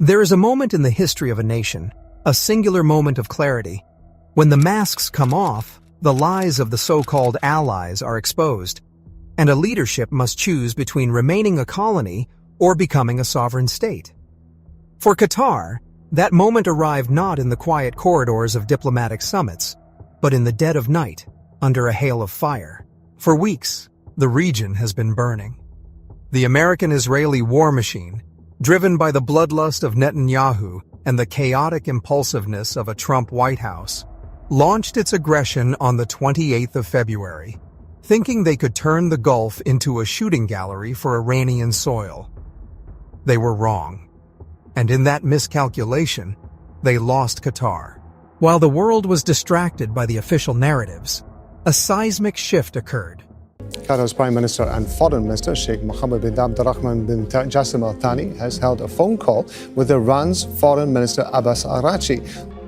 There is a moment in the history of a nation, a singular moment of clarity. When the masks come off, the lies of the so-called allies are exposed, and a leadership must choose between remaining a colony or becoming a sovereign state. For Qatar, that moment arrived not in the quiet corridors of diplomatic summits, but in the dead of night, under a hail of fire. For weeks, the region has been burning. The American-Israeli war machine, driven by the bloodlust of Netanyahu and the chaotic impulsiveness of a Trump White House, launched its aggression on the 28th of February, thinking they could turn the Gulf into a shooting gallery for Iranian soil. They were wrong. And in that miscalculation, they lost Qatar. While the world was distracted by the official narratives, a seismic shift occurred. Qatar's Prime Minister and Foreign Minister Sheikh Mohammed bin Abdulrahman bin Jassim Al Thani has held a phone call with Iran's Foreign Minister Abbas Araghchi.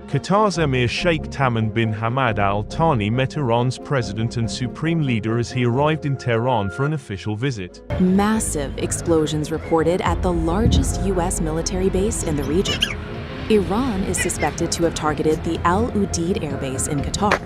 Qatar's Emir Sheikh Tamim bin Hamad Al Thani met Iran's president and supreme leader as he arrived in Tehran for an official visit. Massive explosions reported at the largest U.S. military base in the region. Iran is suspected to have targeted the Al Udeid air base in Qatar,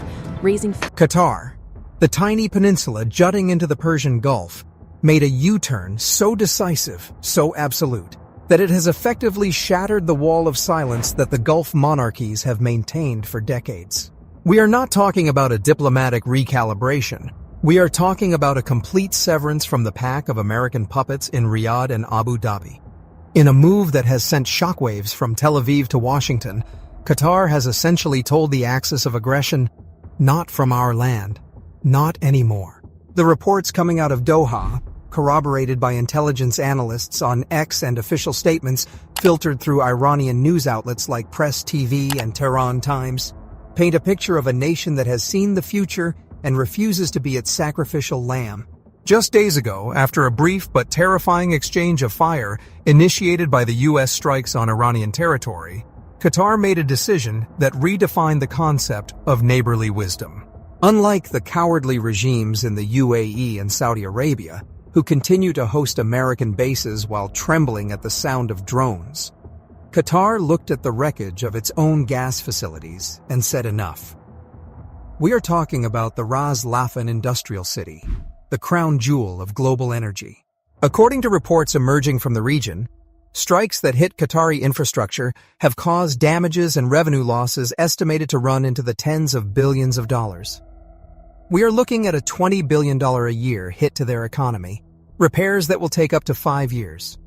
raising... Qatar, the tiny peninsula jutting into the Persian Gulf, made a U-turn so decisive, so absolute, that it has effectively shattered the wall of silence that the Gulf monarchies have maintained for decades. We are not talking about a diplomatic recalibration. We are talking about a complete severance from the pack of American puppets in Riyadh and Abu Dhabi. In a move that has sent shockwaves from Tel Aviv to Washington, Qatar has essentially told the axis of aggression, not from our land, not anymore. The reports coming out of Doha, corroborated by intelligence analysts on X and official statements filtered through Iranian news outlets like Press TV and Tehran Times, paint a picture of a nation that has seen the future and refuses to be its sacrificial lamb. Just days ago, after a brief but terrifying exchange of fire initiated by the U.S. strikes on Iranian territory, Qatar made a decision that redefined the concept of neighborly wisdom. Unlike the cowardly regimes in the UAE and Saudi Arabia, who continue to host American bases while trembling at the sound of drones, Qatar looked at the wreckage of its own gas facilities and said enough. We are talking about the Ras Laffan industrial city, the crown jewel of global energy. According to reports emerging from the region, strikes that hit Qatari infrastructure have caused damages and revenue losses estimated to run into the tens of billions of dollars. We are looking at a $20 billion a year hit to their economy, repairs that will take up to 5 years.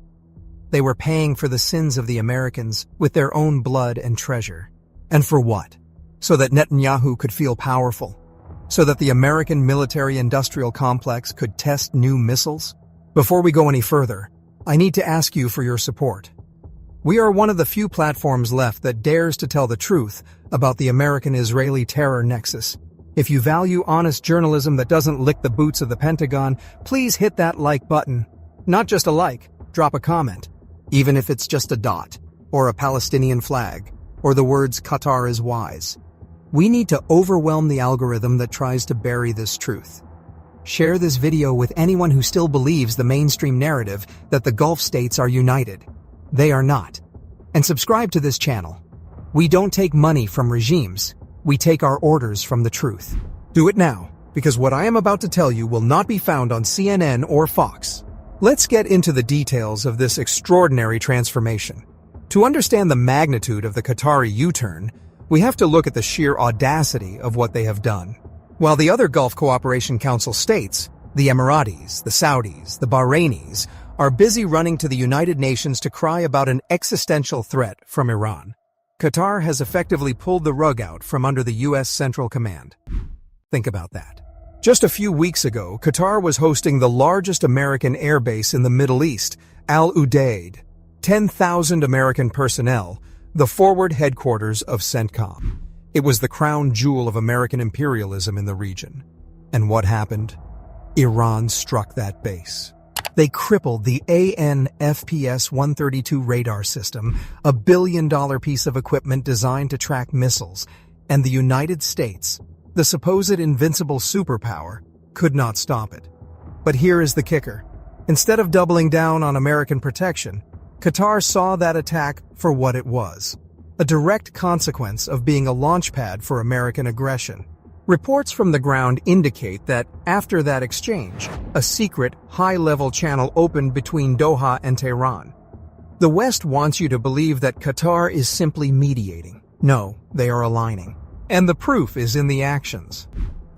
They were paying for the sins of the Americans with their own blood and treasure. And for what? So that Netanyahu could feel powerful? So that the American military-industrial complex could test new missiles? Before we go any further, I need to ask you for your support. We are one of the few platforms left that dares to tell the truth about the American-Israeli terror nexus. If you value honest journalism that doesn't lick the boots of the Pentagon, please hit that like button. Not just a like, drop a comment. Even if it's just a dot, or a Palestinian flag, or the words "Qatar is wise." We need to overwhelm the algorithm that tries to bury this truth. Share this video with anyone who still believes the mainstream narrative that the Gulf states are united. They are not. And subscribe to this channel. We don't take money from regimes. We take our orders from the truth. Do it now, because what I am about to tell you will not be found on CNN or Fox. Let's get into the details of this extraordinary transformation. To understand the magnitude of the Qatari U-turn, we have to look at the sheer audacity of what they have done. While the other Gulf Cooperation Council states, the Emiratis, the Saudis, the Bahrainis, are busy running to the United Nations to cry about an existential threat from Iran, Qatar has effectively pulled the rug out from under the U.S. Central Command. Think about that. Just a few weeks ago, Qatar was hosting the largest American airbase in the Middle East, Al Udeid, 10,000 American personnel, the forward headquarters of CENTCOM. It was the crown jewel of American imperialism in the region. And what happened? Iran struck that base. They crippled the AN/FPS-132 radar system, a billion-dollar piece of equipment designed to track missiles, and the United States, the supposed invincible superpower, could not stop it. But here is the kicker. Instead of doubling down on American protection, Qatar saw that attack for what it was, a direct consequence of being a launchpad for American aggression. Reports from the ground indicate that, after that exchange, a secret, high-level channel opened between Doha and Tehran. The West wants you to believe that Qatar is simply mediating. No, they are aligning. And the proof is in the actions.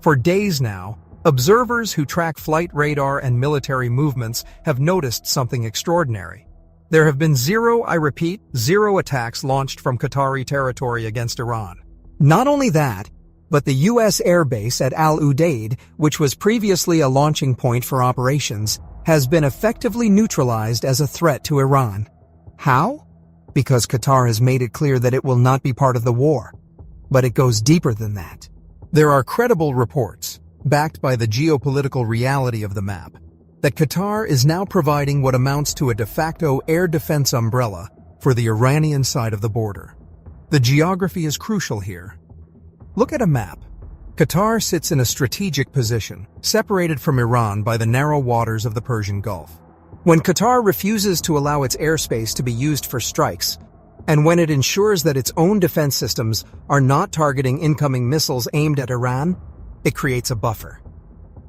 For days now, observers who track flight radar and military movements have noticed something extraordinary. There have been zero attacks launched from Qatari territory against Iran. Not only that, but the U.S. airbase at Al Udeid, which was previously a launching point for operations, has been effectively neutralized as a threat to Iran. How? Because Qatar has made it clear that it will not be part of the war. But it goes deeper than that. There are credible reports, backed by the geopolitical reality of the map, that Qatar is now providing what amounts to a de facto air defense umbrella for the Iranian side of the border. The geography is crucial here. Look at a map. Qatar sits in a strategic position, separated from Iran by the narrow waters of the Persian Gulf. When Qatar refuses to allow its airspace to be used for strikes, and when it ensures that its own defense systems are not targeting incoming missiles aimed at Iran, it creates a buffer.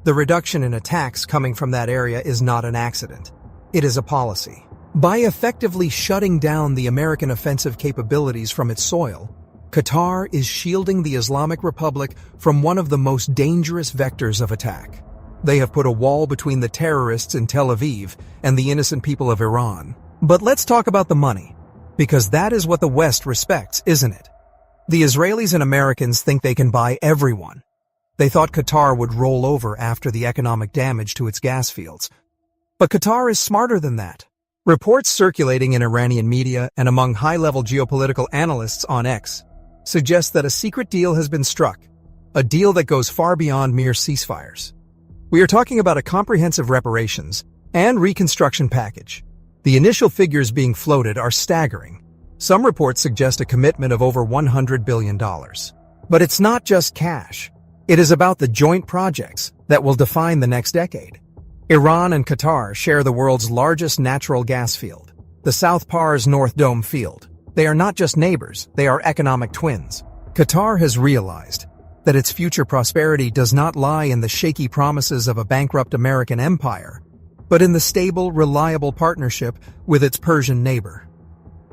The reduction in attacks coming from that area is not an accident. It is a policy. By effectively shutting down the American offensive capabilities from its soil, Qatar is shielding the Islamic Republic from one of the most dangerous vectors of attack. They have put a wall between the terrorists in Tel Aviv and the innocent people of Iran. But let's talk about the money, because that is what the West respects, isn't it? The Israelis and Americans think they can buy everyone. They thought Qatar would roll over after the economic damage to its gas fields. But Qatar is smarter than that. Reports circulating in Iranian media and among high-level geopolitical analysts on X suggest that a secret deal has been struck, a deal that goes far beyond mere ceasefires. We are talking about a comprehensive reparations and reconstruction package. The initial figures being floated are staggering. Some reports suggest a commitment of over $100 billion. But it's not just cash. It is about the joint projects that will define the next decade. Iran and Qatar share the world's largest natural gas field, the South Pars North Dome field. They are not just neighbors, they are economic twins. Qatar has realized that its future prosperity does not lie in the shaky promises of a bankrupt American empire, but in the stable, reliable partnership with its Persian neighbor.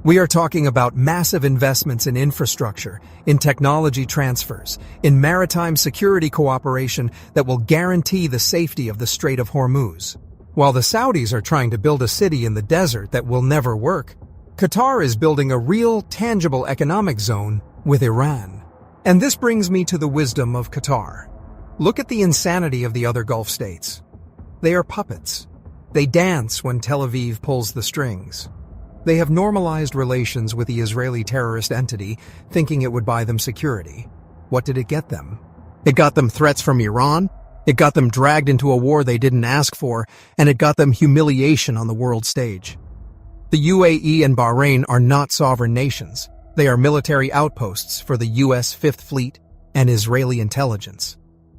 We are talking about massive investments in infrastructure, in technology transfers, in maritime security cooperation that will guarantee the safety of the Strait of Hormuz. While the Saudis are trying to build a city in the desert that will never work, Qatar is building a real, tangible economic zone with Iran. And this brings me to the wisdom of Qatar. Look at the insanity of the other Gulf states. They are puppets. They dance when Tel Aviv pulls the strings. They have normalized relations with the Israeli terrorist entity, thinking it would buy them security. What did it get them? It got them threats from Iran, it got them dragged into a war they didn't ask for, and it got them humiliation on the world stage. The UAE and Bahrain are not sovereign nations. They are military outposts for the U.S. Fifth Fleet and Israeli intelligence.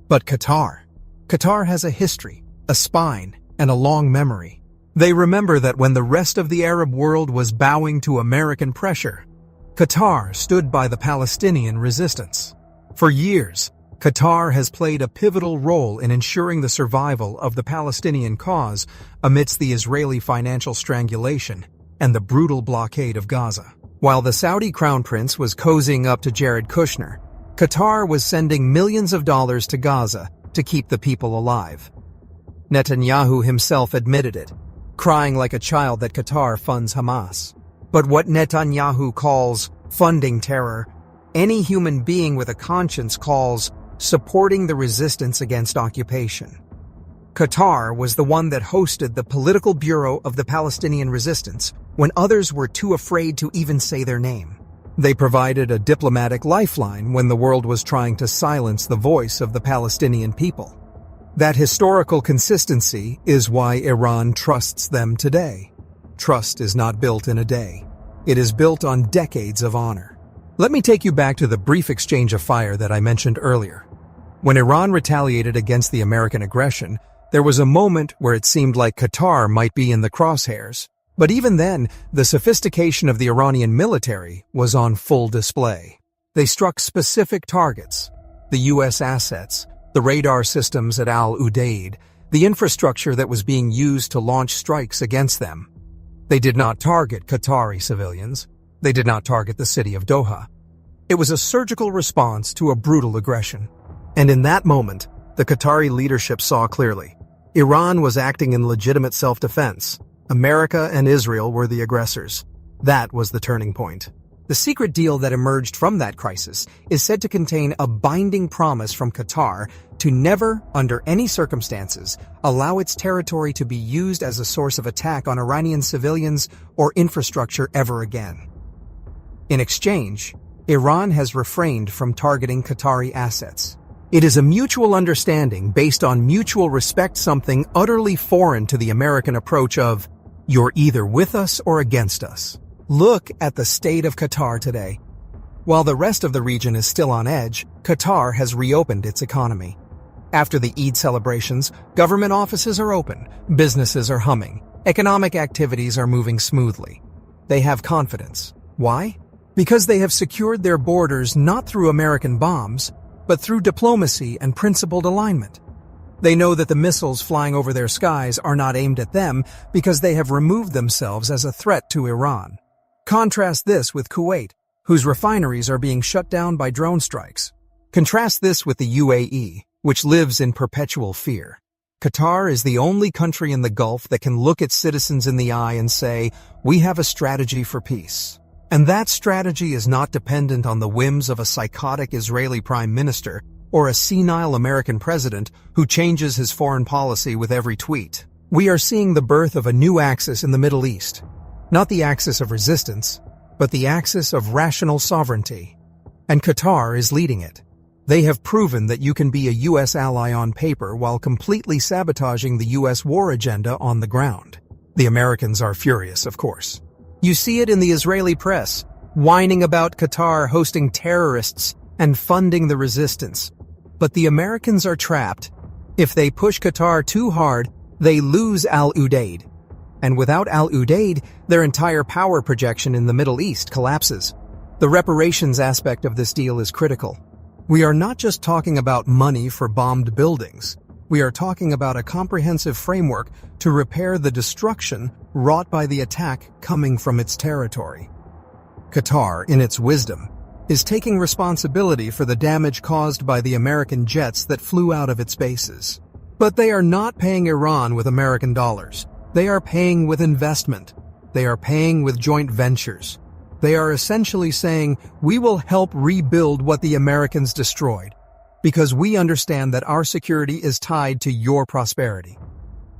But Qatar has a history, a spine, and a long memory. They remember that when the rest of the Arab world was bowing to American pressure, Qatar stood by the Palestinian resistance. For years, Qatar has played a pivotal role in ensuring the survival of the Palestinian cause amidst the Israeli financial strangulation and the brutal blockade of Gaza. While the Saudi crown prince was cozying up to Jared Kushner, Qatar was sending millions of dollars to Gaza to keep the people alive. Netanyahu himself admitted it, crying like a child that Qatar funds Hamas. But what Netanyahu calls funding terror, any human being with a conscience calls supporting the resistance against occupation. Qatar was the one that hosted the political bureau of the Palestinian resistance when others were too afraid to even say their name. They provided a diplomatic lifeline when the world was trying to silence the voice of the Palestinian people. That historical consistency is why Iran trusts them today. Trust is not built in a day. It is built on decades of honor. Let me take you back to the brief exchange of fire that I mentioned earlier. When Iran retaliated against the American aggression, there was a moment where it seemed like Qatar might be in the crosshairs. But even then, the sophistication of the Iranian military was on full display. They struck specific targets: the U.S. assets, the radar systems at Al Udeid, the infrastructure that was being used to launch strikes against them. They did not target Qatari civilians. They did not target the city of Doha. It was a surgical response to a brutal aggression. And in that moment, the Qatari leadership saw clearly. Iran was acting in legitimate self-defense. America and Israel were the aggressors. That was the turning point. The secret deal that emerged from that crisis is said to contain a binding promise from Qatar to never, under any circumstances, allow its territory to be used as a source of attack on Iranian civilians or infrastructure ever again. In exchange, Iran has refrained from targeting Qatari assets. It is a mutual understanding based on mutual respect, something utterly foreign to the American approach of, "You're either with us or against us." Look at the state of Qatar today. While the rest of the region is still on edge, Qatar has reopened its economy. After the Eid celebrations, government offices are open, businesses are humming, economic activities are moving smoothly. They have confidence. Why? Because they have secured their borders not through American bombs, but through diplomacy and principled alignment. They know that the missiles flying over their skies are not aimed at them because they have removed themselves as a threat to Iran. Contrast this with Kuwait, whose refineries are being shut down by drone strikes. Contrast this with the UAE, which lives in perpetual fear. Qatar is the only country in the Gulf that can look its citizens in the eye and say, "We have a strategy for peace." And that strategy is not dependent on the whims of a psychotic Israeli prime minister or a senile American president who changes his foreign policy with every tweet. We are seeing the birth of a new axis in the Middle East. Not the axis of resistance, but the axis of rational sovereignty. And Qatar is leading it. They have proven that you can be a U.S. ally on paper while completely sabotaging the U.S. war agenda on the ground. The Americans are furious, of course. You see it in the Israeli press, whining about Qatar hosting terrorists and funding the resistance. But the Americans are trapped. If they push Qatar too hard, they lose Al Udeid. And without Al Udeid, their entire power projection in the Middle East collapses. The reparations aspect of this deal is critical. We are not just talking about money for bombed buildings. We are talking about a comprehensive framework to repair the destruction wrought by the attack coming from its territory. Qatar, in its wisdom, is taking responsibility for the damage caused by the American jets that flew out of its bases. But they are not paying Iran with American dollars. They are paying with investment. They are paying with joint ventures. They are essentially saying, "We will help rebuild what the Americans destroyed, because we understand that our security is tied to your prosperity."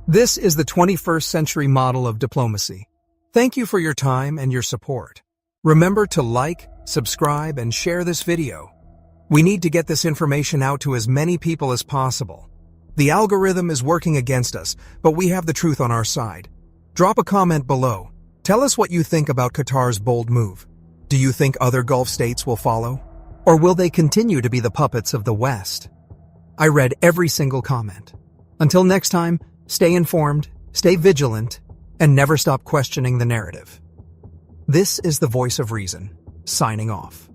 This is the 21st century model of diplomacy. Thank you for your time and your support. Remember to like, subscribe, and share this video. We need to get this information out to as many people as possible. The algorithm is working against us, but we have the truth on our side. Drop a comment below. Tell us what you think about Qatar's bold move. Do you think other Gulf states will follow? Or will they continue to be the puppets of the West? I read every single comment. Until next time, stay informed, stay vigilant, and never stop questioning the narrative. This is the Voice of Reason, signing off.